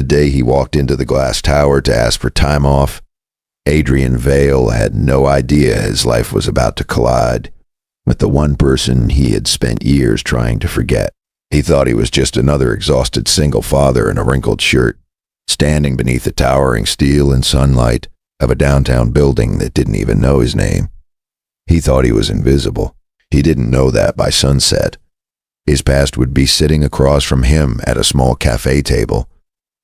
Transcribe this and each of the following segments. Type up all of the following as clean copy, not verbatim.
The day he walked into the glass tower to ask for time off, Adrian Vale had no idea his life was about to collide with the one person he had spent years trying to forget. He thought he was just another exhausted single father in a wrinkled shirt, standing beneath the towering steel and sunlight of a downtown building that didn't even know his name. He thought he was invisible. He didn't know that by sunset. His past would be sitting across from him at a small café table,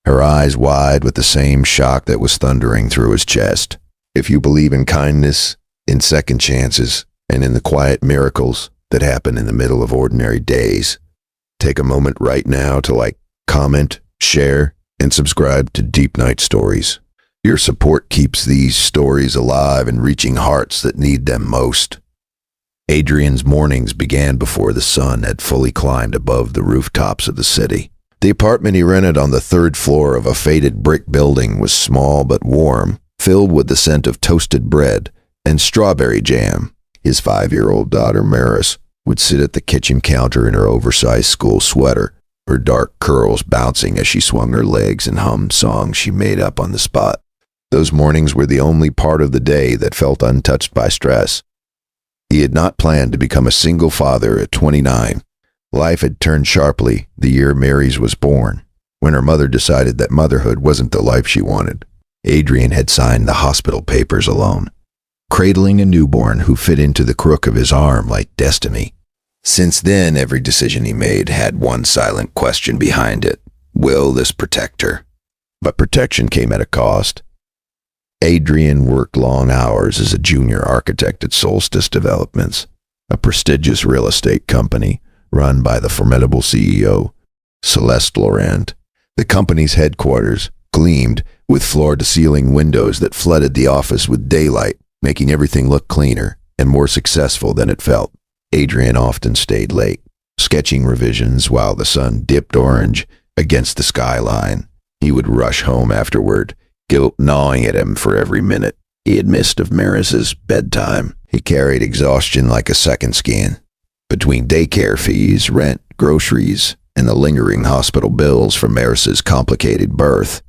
her eyes wide with the same shock that was thundering through his chest. If you believe in kindness, in second chances, and in the quiet miracles that happen in the middle of ordinary days, take a moment right now to comment, share, and subscribe to Deep Night Stories. Your support keeps these stories alive and reaching hearts that need them most. Adrian's mornings began before the sun had fully climbed above the rooftops of the city. The apartment he rented on the third floor of a faded brick building was small but warm, filled with the scent of toasted bread and strawberry jam. His 5-year-old daughter, Maris, would sit at the kitchen counter in her oversized school sweater, her dark curls bouncing as she swung her legs and hummed songs she made up on the spot. Those mornings were the only part of the day that felt untouched by stress. He had not planned to become a single father at 29. Life had turned sharply the year Mary's was born, when her mother decided that motherhood wasn't the life she wanted. Adrian had signed the hospital papers alone, cradling a newborn who fit into the crook of his arm like destiny. Since then, every decision he made had one silent question behind it. Will this protect her? But protection came at a cost. Adrian worked long hours as a junior architect at Solstice Developments, a prestigious real estate company run by the formidable CEO, Celeste Laurent. The company's headquarters gleamed with floor-to-ceiling windows that flooded the office with daylight, making everything look cleaner and more successful than it felt. Adrian often stayed late, sketching revisions while the sun dipped orange against the skyline. He would rush home afterward, guilt gnawing at him for every minute he had missed of Maris's bedtime. He carried exhaustion like a second skin. Between daycare fees, rent, groceries, and the lingering hospital bills from Maris's complicated birth,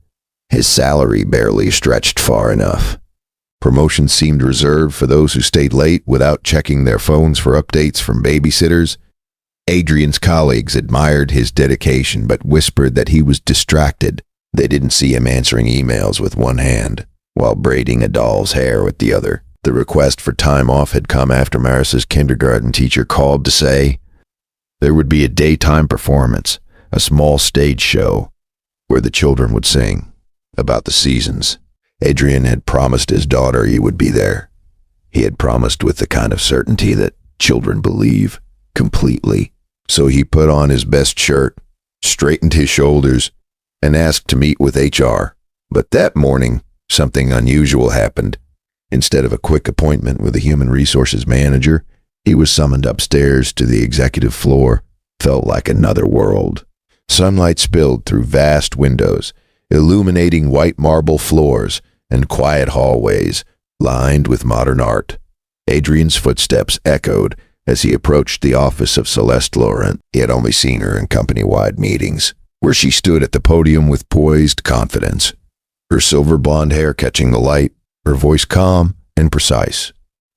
his salary barely stretched far enough. Promotions seemed reserved for those who stayed late without checking their phones for updates from babysitters. Adrian's colleagues admired his dedication but whispered that he was distracted. They didn't see him answering emails with one hand while braiding a doll's hair with the other. The request for time off had come after Maris's kindergarten teacher called to say there would be a daytime performance, a small stage show, where the children would sing about the seasons. Adrian had promised his daughter he would be there. He had promised with the kind of certainty that children believe completely. So he put on his best shirt, straightened his shoulders, and asked to meet with HR. But that morning, something unusual happened. Instead of a quick appointment with a human resources manager, he was summoned upstairs to the executive floor. Felt like another world. Sunlight spilled through vast windows, illuminating white marble floors and quiet hallways lined with modern art. Adrian's footsteps echoed as he approached the office of Celeste Laurent. He had only seen her in company-wide meetings, where she stood at the podium with poised confidence, her silver blonde hair catching the light, her voice calm and precise.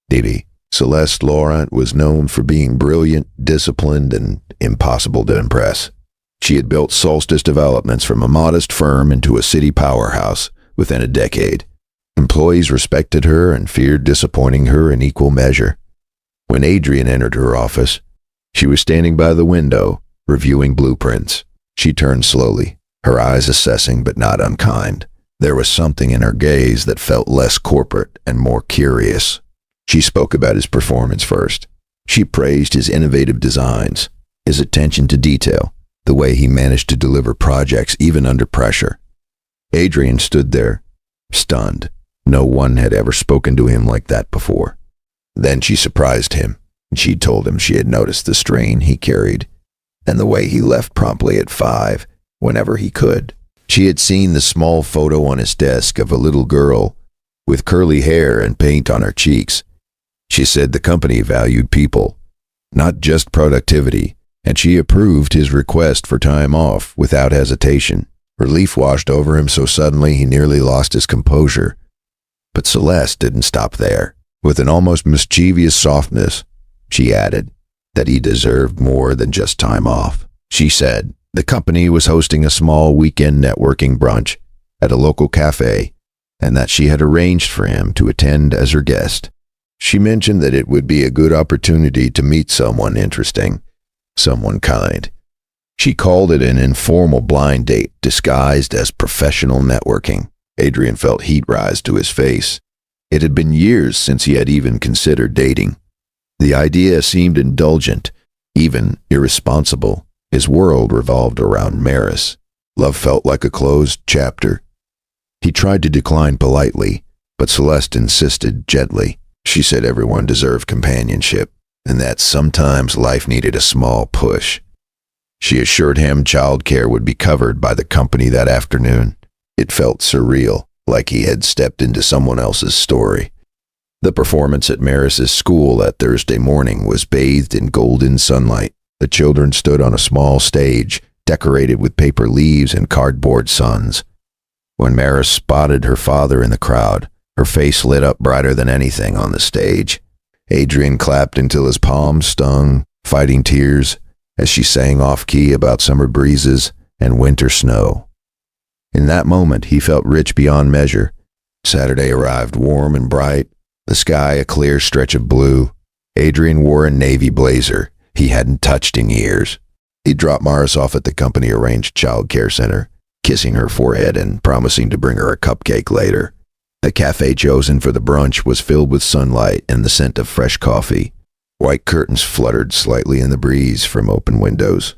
Didi. Celeste Laurent was known for being brilliant, disciplined, and impossible to impress. She had built Solstice Developments from a modest firm into a city powerhouse within a decade. Employees respected her and feared disappointing her in equal measure. When Adrian entered her office, she was standing by the window, reviewing blueprints. She turned slowly, her eyes assessing but not unkind. There was something in her gaze that felt less corporate and more curious. She spoke about his performance first. She praised his innovative designs, his attention to detail, the way he managed to deliver projects even under pressure. Adrian stood there, stunned. No one had ever spoken to him like that before. Then she surprised him. She told him she had noticed the strain he carried and the way he left promptly at 5 whenever he could. She had seen the small photo on his desk of a little girl with curly hair and paint on her cheeks. She said the company valued people, not just productivity, and she approved his request for time off without hesitation. Relief washed over him so suddenly he nearly lost his composure. But Celeste didn't stop there. With an almost mischievous softness, she added that he deserved more than just time off. She said the company was hosting a small weekend networking brunch at a local café, and that she had arranged for him to attend as her guest. She mentioned that it would be a good opportunity to meet someone interesting, someone kind. She called it an informal blind date disguised as professional networking. Adrian felt heat rise to his face. It had been years since he had even considered dating. The idea seemed indulgent, even irresponsible. His world revolved around Maris. Love felt like a closed chapter. He tried to decline politely, but Celeste insisted gently. She said everyone deserved companionship, and that sometimes life needed a small push. She assured him childcare would be covered by the company that afternoon. It felt surreal, like he had stepped into someone else's story. The performance at Maris's school that Thursday morning was bathed in golden sunlight. The children stood on a small stage, decorated with paper leaves and cardboard suns. When Maris spotted her father in the crowd, her face lit up brighter than anything on the stage. Adrian clapped until his palms stung, fighting tears, as she sang off-key about summer breezes and winter snow. In that moment, he felt rich beyond measure. Saturday arrived warm and bright, the sky a clear stretch of blue. Adrian wore a navy blazer he hadn't touched in years. He dropped Maris off at the company-arranged child care center, kissing her forehead and promising to bring her a cupcake later. The cafe chosen for the brunch was filled with sunlight and the scent of fresh coffee. White curtains fluttered slightly in the breeze from open windows.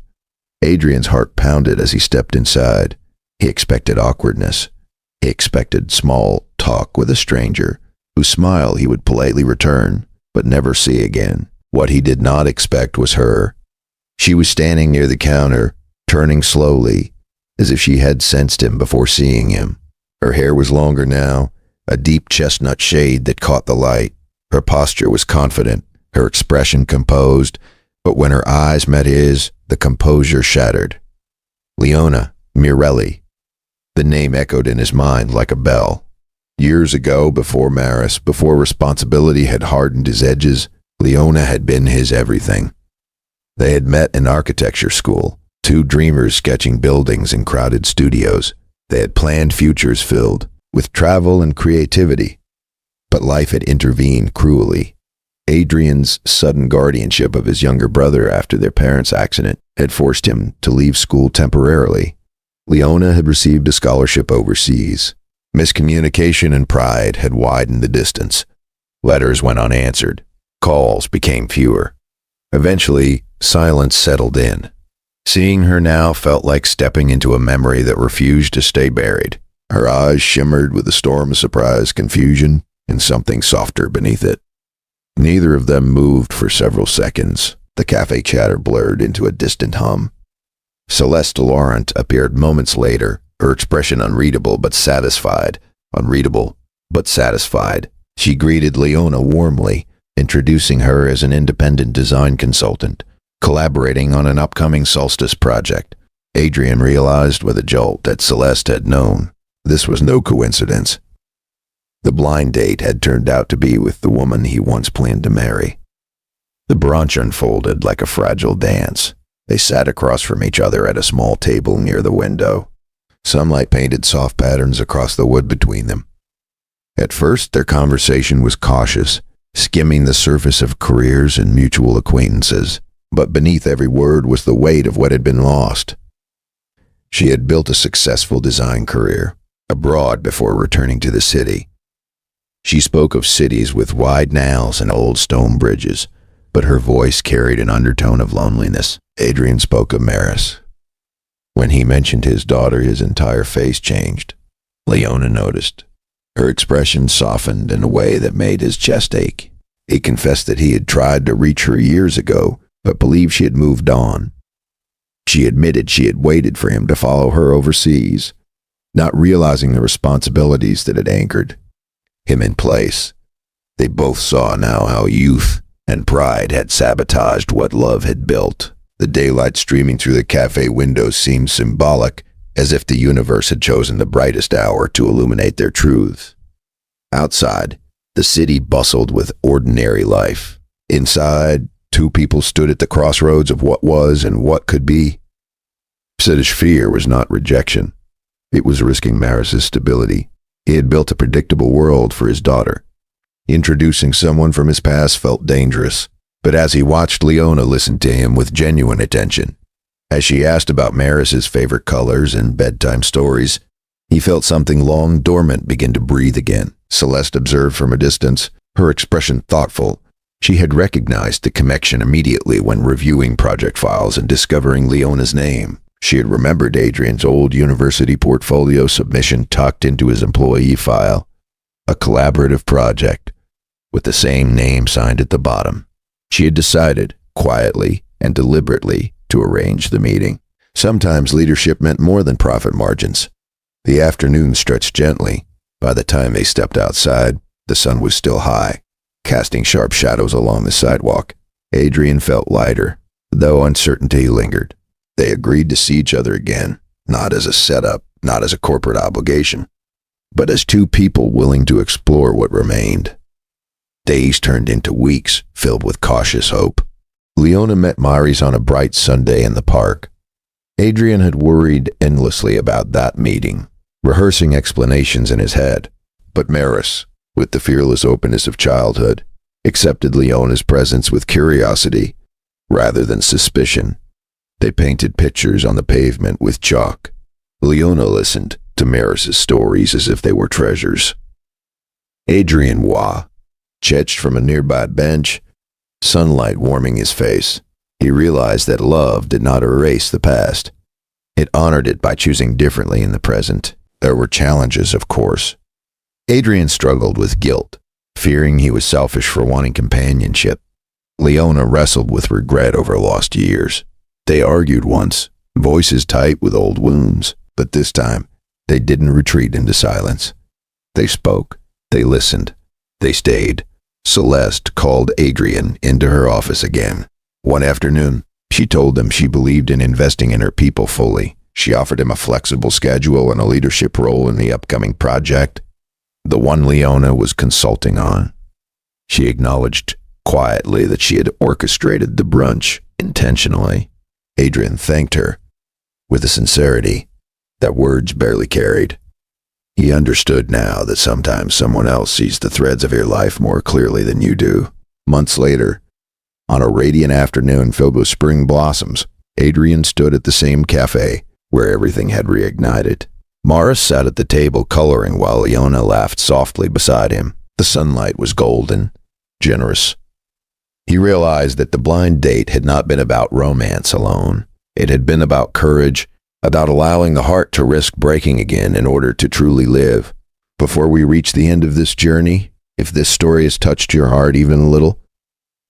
Adrian's heart pounded as he stepped inside. He expected awkwardness. He expected small talk with a stranger, whose smile he would politely return, but never see again. What he did not expect was her. She was standing near the counter, turning slowly, as if she had sensed him before seeing him. Her hair was longer now, a deep chestnut shade that caught the light. Her posture was confident, her expression composed, but when her eyes met his, the composure shattered. Leona Mirelli. The name echoed in his mind like a bell. Years ago, before Maris, before responsibility had hardened his edges, Leona had been his everything. They had met in architecture school, two dreamers sketching buildings in crowded studios. They had planned futures filled with travel and creativity. But life had intervened cruelly. Adrian's sudden guardianship of his younger brother after their parents' accident had forced him to leave school temporarily. Leona had received a scholarship overseas. Miscommunication and pride had widened the distance. Letters went unanswered. Calls became fewer. Eventually, silence settled in. Seeing her now felt like stepping into a memory that refused to stay buried. Her eyes shimmered with a storm of surprise, confusion, and something softer beneath it. Neither of them moved for several seconds. The cafe chatter blurred into a distant hum. Celeste Laurent appeared moments later, her expression unreadable but satisfied. Unreadable but satisfied. She greeted Leona warmly, introducing her as an independent design consultant, collaborating on an upcoming solstice project. Adrian realized with a jolt that Celeste had known. This was no coincidence. The blind date had turned out to be with the woman he once planned to marry. The brunch unfolded like a fragile dance. They sat across from each other at a small table near the window. Sunlight painted soft patterns across the wood between them. At first, their conversation was cautious, skimming the surface of careers and mutual acquaintances. But beneath every word was the weight of what had been lost. She had built a successful design career, abroad before returning to the city. She spoke of cities with wide canals and old stone bridges, but her voice carried an undertone of loneliness. Adrian spoke of Maris. When he mentioned his daughter, his entire face changed. Leona noticed. Her expression softened in a way that made his chest ache. He confessed that he had tried to reach her years ago, but believed she had moved on. She admitted she had waited for him to follow her overseas, not realizing the responsibilities that had anchored him in place. They both saw now how youth and pride had sabotaged what love had built. The daylight streaming through the cafe windows seemed symbolic, as if the universe had chosen the brightest hour to illuminate their truths. Outside, the city bustled with ordinary life. Inside, two people stood at the crossroads of what was and what could be. Sid's fear was not rejection. It was risking Maris's stability. He had built a predictable world for his daughter. Introducing someone from his past felt dangerous, but as he watched Leona listen to him with genuine attention, as she asked about Maris's favorite colors and bedtime stories, he felt something long dormant begin to breathe again. Celeste observed from a distance, her expression thoughtful. She had recognized the connection immediately when reviewing project files and discovering Leona's name. She had remembered Adrian's old university portfolio submission tucked into his employee file, a collaborative project with the same name signed at the bottom. She had decided, quietly and deliberately, to arrange the meeting. Sometimes leadership meant more than profit margins. The afternoon stretched gently. By the time they stepped outside, the sun was still high, casting sharp shadows along the sidewalk. Adrian felt lighter, though uncertainty lingered. They agreed to see each other again, not as a setup, not as a corporate obligation, but as two people willing to explore what remained. Days turned into weeks, filled with cautious hope. Leona met Maris on a bright Sunday in the park. Adrian had worried endlessly about that meeting, rehearsing explanations in his head. But Maris, with the fearless openness of childhood, accepted Leona's presence with curiosity rather than suspicion. They painted pictures on the pavement with chalk. Leona listened to Maris's stories as if they were treasures. Adrian chetched from a nearby bench, sunlight warming his face. He realized that love did not erase the past. It honored it by choosing differently in the present. There were challenges, of course. Adrian struggled with guilt, fearing he was selfish for wanting companionship. Leona wrestled with regret over lost years. They argued once, voices tight with old wounds, but this time, they didn't retreat into silence. They spoke, they listened, they stayed. Celeste called Adrian into her office again. One afternoon, she told him she believed in investing in her people fully. She offered him a flexible schedule and a leadership role in the upcoming project, the one Leona was consulting on. She acknowledged quietly that she had orchestrated the brunch intentionally. Adrian thanked her with a sincerity that words barely carried. He understood now that sometimes someone else sees the threads of your life more clearly than you do. Months later, on a radiant afternoon filled with spring blossoms, Adrian stood at the same café where everything had reignited. Maris sat at the table coloring while Leona laughed softly beside him. The sunlight was golden, generous. He realized that the blind date had not been about romance alone. It had been about courage, about allowing the heart to risk breaking again in order to truly live. Before we reach the end of this journey, if this story has touched your heart even a little,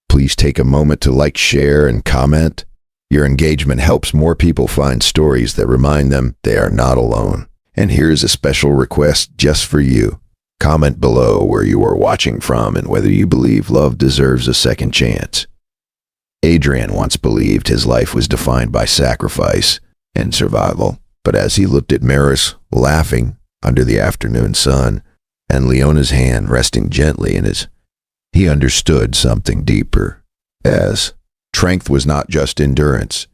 please take a moment to like, share, and comment. Your engagement helps more people find stories that remind them they are not alone. And here's a special request just for you. Comment below where you are watching from and whether you believe love deserves a second chance. Adrian once believed his life was defined by sacrifice and survival, but as he looked at Maris laughing under the afternoon sun and Leona's hand resting gently in his, he understood something deeper. As strength was not just endurance,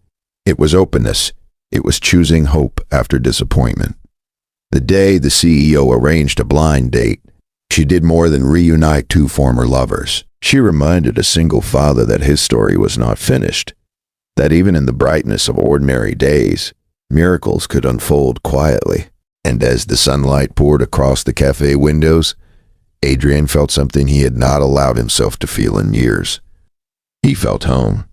it was openness. It was choosing hope after disappointment. The day the CEO arranged a blind date, she did more than reunite two former lovers. She reminded a single father that his story was not finished, that even in the brightness of ordinary days, miracles could unfold quietly. And as the sunlight poured across the cafe windows, Adrian felt something he had not allowed himself to feel in years. He felt home.